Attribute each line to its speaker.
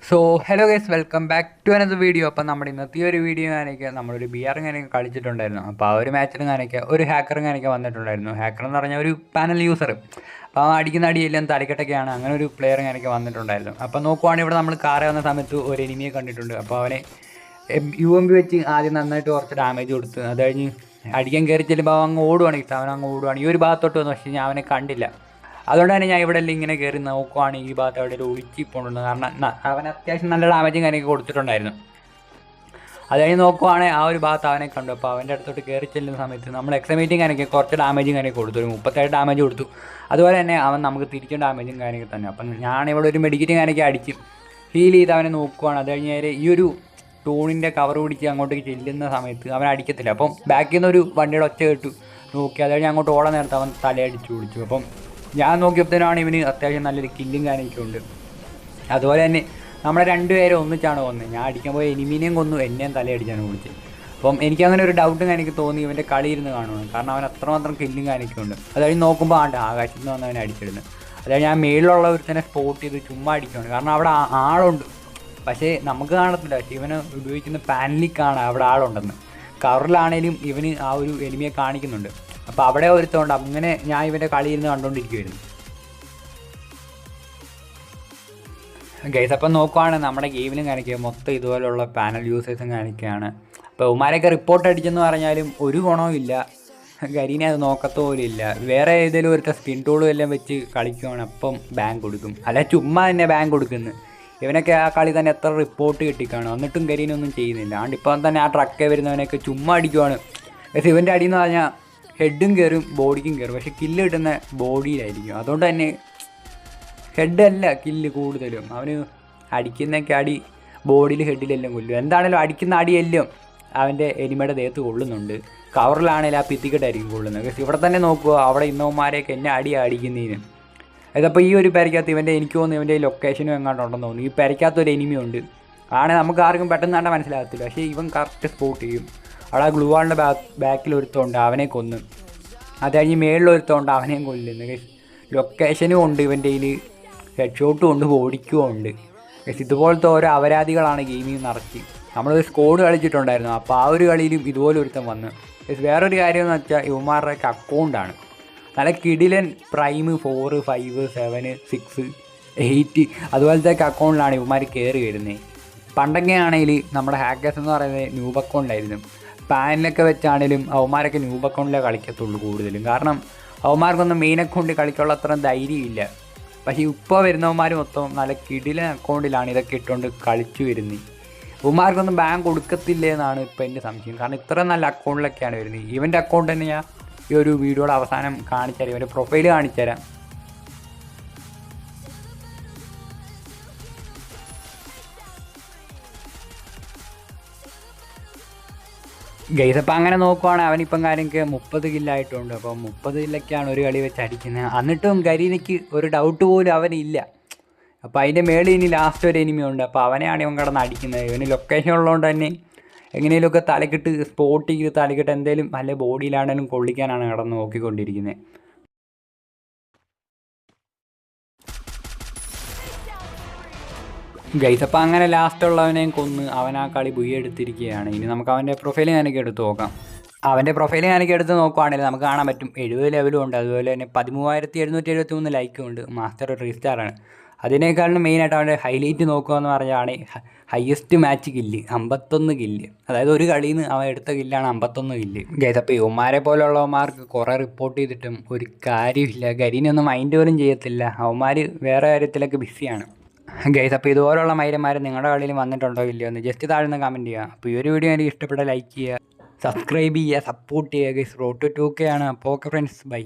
Speaker 1: So hello guys, welcome back to another video. അപ്പം നമ്മുടെ ഇന്നത്തെ ഒരു വീഡിയോ ഞാനൊക്കെ നമ്മളൊരു ബി ആർ ഞാനൊക്കെ കളിച്ചിട്ടുണ്ടായിരുന്നു. അപ്പോൾ ആ ഒരു മാച്ചിൽ ഞാനൊക്കെ ഒരു ഹാക്കർ ഞാനൊക്കെ വന്നിട്ടുണ്ടായിരുന്നു. ഹാക്കർ എന്ന് പറഞ്ഞാൽ ഒരു പാനൽ യൂസർ. അപ്പോൾ ആ അടിക്കുന്ന അടിയെല്ലാം തലക്കെട്ടൊക്കെയാണ്, അങ്ങനെ ഒരു പ്ലെയർ ഞാനൊക്കെ വന്നിട്ടുണ്ടായിരുന്നു. അപ്പോൾ നോക്കുവാണെങ്കിൽ ഇവിടെ നമ്മൾ കാറ് വന്ന സമയത്ത് ഒരു എനിമിയെ കണ്ടിട്ടുണ്ട്. അപ്പോൾ അവനെ UMP വെച്ച് ആദ്യം നന്നായിട്ട് കുറച്ച് ഡാമേജ് കൊടുത്ത് അത് കഴിഞ്ഞ് അടിക്കാൻ കയറി ചെല്ലുമ്പോൾ അങ്ങ് ഓടുവാണ്. അവൻ അങ്ങ് ഓടുവാണ്. ഈ ഒരു ഭാഗത്തോട്ട് വന്നു, പക്ഷേ ഞാൻ അവനെ കണ്ടില്ല. അതുകൊണ്ട് തന്നെ ഞാൻ ഇവിടെ എല്ലാം ഇങ്ങനെ കയറി നോക്കുവാണ് ഈ ഭാഗത്ത് എവിടെ ഒളിച്ച് പോകുന്നുണ്ട്. കാരണം അവൻ അത്യാവശ്യം നല്ല ഡാമേജും കാര്യമൊക്കെ കൊടുത്തിട്ടുണ്ടായിരുന്നു. അത് കഴിഞ്ഞ് നോക്കുവാണെങ്കിൽ ആ ഒരു ഭാഗത്ത് അവനെ കണ്ടു. അപ്പോൾ അവൻ്റെ അടുത്തോട്ട് കയറി ചെല്ലുന്ന സമയത്ത് നമ്മൾ എക്സമേറ്റിംഗ് കാര്യമൊക്കെ കുറച്ച് ഡാമേജും കാര്യമൊക്കെ കൊടുത്തു, ഒരു 37 ഡാമേജ് കൊടുത്തു. അതുപോലെ തന്നെ അവൻ നമുക്ക് തിരിച്ചും ഡാമേജും കാര്യമൊക്കെ തന്നെ. അപ്പം ഞാനിവിടെ ഒരു മെഡിക്കറ്റും കാര്യമൊക്കെ അടിച്ച് ഹീൽ ചെയ്ത് അവനെ നോക്കുവാണ്. അത് കഴിഞ്ഞ് നേരെ ഈ ഒരു ടൂണിൻ്റെ കവർ പിടിച്ച് അങ്ങോട്ടേക്ക് ചെല്ലുന്ന സമയത്ത് അവൻ അടിക്കത്തില്ല. അപ്പം ബാക്കിൽ നിന്ന് ഒരു വണ്ടിയുടെ ഒച്ച കേട്ടു നോക്കി. അത് കഴിഞ്ഞ് അങ്ങോട്ട് ഓടാൻ നേരത്തെ അവൻ തലയടിച്ച് പിടിച്ചു. അപ്പം ഞാൻ നോക്കിയപ്പോഴത്തേനാണ് ഇവന് അത്യാവശ്യം നല്ലൊരു കില്ലും കാര്യമൊക്കെ ഉണ്ട്. അതുപോലെ തന്നെ നമ്മളെ രണ്ടുപേരും ഒന്നിച്ചാണ് കൊന്നത്. ഞാൻ അടിക്കാൻ പോയ എനിമീനെയും കൊന്നു, എന്നെയും തലയടിച്ചാണ് വിളിച്ചത്. അപ്പം എനിക്കങ്ങനെ ഒരു ഡൗട്ടും എനിക്ക് തോന്നി ഇവൻ്റെ കളി ഇരുന്ന് കാണുമെന്ന്. കാരണം അവൻ അത്രമാത്രം കില്ലും കാര്യമൊക്കെ ഉണ്ട്. അത് കഴിഞ്ഞ് നോക്കുമ്പോൾ ആകാശത്ത് നിന്ന് വന്ന് അവനെ അടിച്ചിടുന്നത്. അതായത് ഞാൻ മേളിലുള്ള ഒരുത്തനെ സ്പോട്ട് ചെയ്ത് ചുമ്മാ അടിക്കുകയാണ്. കാരണം അവിടെ ആളുണ്ട്, പക്ഷേ നമുക്ക് കാണത്തില്ല. പക്ഷേ ഇവന് ഉപയോഗിക്കുന്ന പാനലിക്കാണ് അവിടെ ആളുണ്ടെന്ന്. കവറിലാണേലും ഇവന് ആ ഒരു എനിമിയെ കാണിക്കുന്നുണ്ട്. അപ്പോൾ അവിടെ ഒരുത്തമുണ്ട്. അങ്ങനെ ഞാൻ ഇവൻ്റെ കളിയിൽ നിന്ന് കണ്ടുകൊണ്ടിരിക്കുമായിരുന്നു. ഗൈസ്, അപ്പം നോക്കുവാണെങ്കിൽ നമ്മുടെ ഗെയിമിലും കാണിക്കുക മൊത്തം ഇതുപോലുള്ള പാനൽ യൂസേഴ്സും കാണിക്കുകയാണ്. അപ്പോൾ ഉമാരൊക്കെ റിപ്പോർട്ട് അടിച്ചെന്ന് പറഞ്ഞാലും ഒരു ഗുണവും ഇല്ല. ഗരീനെ അത് നോക്കത്തോലും ഇല്ല. വേറെ ഏതെങ്കിലും ഒരു സ്പിൻ ടൂളും എല്ലാം വെച്ച് കളിക്കുവാണ്, അപ്പം ബാങ്ക് കൊടുക്കും. അല്ല ചുമ്മാ തന്നെ ബാങ്ക് കൊടുക്കുന്നു. ഇവനൊക്കെ ആ കളി തന്നെ എത്ര റിപ്പോർട്ട് കിട്ടിക്കാണോ, എന്നിട്ടും ഗരീനൊന്നും ചെയ്യുന്നില്ല. അതുകൊണ്ട് ഇപ്പം തന്നെ ആ ട്രക്കെ വരുന്നവനൊക്കെ ചുമ്മാ അടിക്കുവാണ്. പക്ഷേ ഇവൻ്റെ അടി എന്ന് പറഞ്ഞാൽ ഹെഡും കയറും ബോഡിക്കും കയറും, പക്ഷേ കില്ല് കിട്ടുന്ന ബോഡിയിലായിരിക്കും. അതുകൊണ്ട് തന്നെ ഹെഡല്ല കില്ല് കൂടുതലും. അവന് അടിക്കുന്നൊക്കെ അടി ബോഡിയിൽ ഹെഡിലെല്ലാം കൊല്ലും. എന്താണേലും അടിക്കുന്ന അടിയെല്ലാം അവൻ്റെ എനിമയുടെ ദേഹത്ത് കൊള്ളുന്നുണ്ട്. കവറിലാണെങ്കിൽ ആ പിത്തിക്കെട്ടായിരിക്കും കൊള്ളുന്നത്. പക്ഷേ ഇവിടെ തന്നെ നോക്കുക, അവിടെ ഇന്നവന്മാരെയൊക്കെ എന്നെ അടിക്കുന്നതിന്. അതപ്പോൾ ഈ ഒരു പെരയ്ക്കകത്ത് ഇവൻ്റെ എനിക്ക് തോന്നുന്നു ഇവൻ്റെ ലൊക്കേഷനും എങ്ങാണ്ടുണ്ടെന്ന് തോന്നുന്നു. ഈ പെരയ്ക്കകത്തൊരു എനിമിയുണ്ട്. ആണെങ്കിൽ നമുക്ക് ആർക്കും പെട്ടെന്ന് കണ്ടാൽ മനസ്സിലാകത്തില്ല. പക്ഷേ ഇവൻ കറക്റ്റ് സ്പോട്ട് ചെയ്യും. അവിടെ ആ ഗ്ലൂവാളിൻ്റെ ബാക്കിൽ ഒരുത്തമുണ്ട്, അവനെ കൊന്ന്. അത് കഴിഞ്ഞ് മേളിലൊരുത്തമുണ്ട്, അവനെയും കൊല്ലുന്നു. ലൊക്കേഷനും ഉണ്ട് ഇവൻ്റെ കയ്യിൽ, ഹെഡ് ഷോട്ടും ഉണ്ട്, ബോഡിക്കും ഉണ്ട്. ഇതുപോലത്തെ ഓരോ അപരാധികളാണ് ഗെയിമിൽ നിറച്ച്. നമ്മളൊരു സ്കോഡ് കളിച്ചിട്ടുണ്ടായിരുന്നു. അപ്പോൾ ആ ഒരു കളിയിലും ഇതുപോലെ ഒരുത്തം വന്ന്. വേറൊരു കാര്യം എന്ന് വെച്ചാൽ ഇവന്മാരുടെയൊക്കെ അക്കൗണ്ടാണ് നല്ല കിടിലൻ പ്രൈം 4, 5, 7, 6, 8 അതുപോലത്തെ അക്കൗണ്ടിലാണ് ഇവന്മാർ കയറി വരുന്നത്. പണ്ടൊക്കെ ആണെങ്കിൽ നമ്മുടെ ഹാക്കേഴ്സ് എന്ന് പറയുന്നത് ന്യൂബ് അക്കൗണ്ടായിരുന്നു. പാനിലൊക്കെ വെച്ചാണെങ്കിലും അവന്മാരൊക്കെ ന്യൂബ് അക്കൗണ്ടിലേ കളിക്കത്തുള്ളൂ കൂടുതലും. കാരണം അവന്മാർക്കൊന്നും മെയിൻ അക്കൗണ്ടിൽ കളിക്കാനുള്ള അത്ര ധൈര്യമില്ല. പക്ഷേ ഇപ്പോൾ വരുന്നവന്മാർ മൊത്തം നല്ല കിടിലൻ അക്കൗണ്ടിലാണ് ഇതൊക്കെ ഇട്ടുകൊണ്ട് കളിച്ചു വരുന്നത്. അവന്മാർക്കൊന്നും ബാങ്ക് കൊടുക്കത്തില്ലേ എന്നാണ് ഇപ്പോൾ എൻ്റെ സംശയം. കാരണം ഇത്ര നല്ല അക്കൗണ്ടിലൊക്കെയാണ് വരുന്നത്. ഇവൻ്റെ അക്കൗണ്ട് തന്നെ ഞാൻ ഈ ഒരു വീഡിയോയുടെ അവസാനം കാണിച്ചു തരാം, ഇവൻ്റെ പ്രൊഫൈൽ കാണിച്ചു തരാം. ഗൈസ്, അപ്പം അങ്ങനെ നോക്കുവാണെങ്കിൽ അവനിപ്പം കാര്യങ്ങൾക്ക് 30 കില്ലായിട്ടുണ്ട്. അപ്പം 30 കില്ലൊക്കെയാണ് ഒരു കളി വെച്ച് അടിക്കുന്നത്. എന്നിട്ടും ഗരീനയ്ക്ക് ഒരു ഡൗട്ട് പോലും അവനില്ല. അപ്പോൾ അതിൻ്റെ മേളിൽ ഇനി ലാസ്റ്റ് ഒരു എനിമി ഉണ്ട്. അപ്പോൾ അവനെയാണ് ഇവൻ കിടന്ന് അടിക്കുന്നത്. ഇവന് ലൊക്കേഷൻ ഉള്ളതുകൊണ്ട് തന്നെ എങ്ങനെയെങ്കിലുമൊക്കെ തലക്കിട്ട് സ്പോട്ട് ചെയ്ത് തലക്കിട്ട് എന്തെങ്കിലും നല്ല ബോഡിയിലാണെങ്കിലും കൊള്ളിക്കാനാണ് കിടന്ന് നോക്കിക്കൊണ്ടിരിക്കുന്നത്. ഗൈസ്, അപ്പോൾ അങ്ങനെ ലാസ്റ്റുള്ളവനെയും കൊന്ന് അവൻ ആ കളി എടുത്തിരിക്കുകയാണ്. ഇനി നമുക്ക് അവൻ്റെ പ്രൊഫൈൽ ഞാനൊക്കെ എടുത്ത് നോക്കാം. അവൻ്റെ പ്രൊഫൈൽ ഞാനൊക്കെ എടുത്ത് നോക്കുവാണെങ്കിൽ നമുക്ക് കാണാൻ പറ്റും 70 ലെവലും ഉണ്ട്. അതുപോലെ തന്നെ 13,773 ലൈക്കും ഉണ്ട്. മാസ്റ്റർ റീസ്റ്റാറാണ്. അതിനേക്കാളും മെയിനായിട്ട് അവൻ്റെ ഹൈലൈറ്റ് നോക്കുക എന്ന് പറഞ്ഞാണ് ഹയസ്റ്റ് മാച്ച് കില്ല് 51 കില്ല്. അതായത് ഒരു കളിയിൽ നിന്ന് അവൻ എടുത്ത കില്ലാണ് 51 കില്ല്. ഗൈസ്, അപ്പോൾ യുവമാരെ പോലുള്ളവന്മാർക്ക് കുറേ റിപ്പോർട്ട് ചെയ്തിട്ടും ഒരു കാര്യമില്ല. ഗരീനൊന്നും മൈൻഡ് പോലും ചെയ്യത്തില്ല. അവന്മാർ വേറെ കാര്യത്തിലൊക്കെ ബിസിയാണ്. ഗൈസ്, അപ്പോൾ ഇതുപോലുള്ള മൈരന്മാർ നിങ്ങളുടെ കളിയിൽ വന്നിട്ടുണ്ടോ ഇല്ലയോ എന്ന് ജസ്റ്റ് താഴ്ന്ന കമൻറ്റ് ചെയ്യുക. അപ്പോൾ ഈ ഒരു വീഡിയോ എനിക്ക് ഇഷ്ടപ്പെട്ട ലൈക്ക് ചെയ്യുക, സബ്സ്ക്രൈബ് ചെയ്യുക, സപ്പോർട്ട് ചെയ്യുക. ഗൈസ്, റോഡ് ടു 2K ആണ്. അപ്പോൾ ഓക്കെ ഫ്രണ്ട്സ്, ബൈ.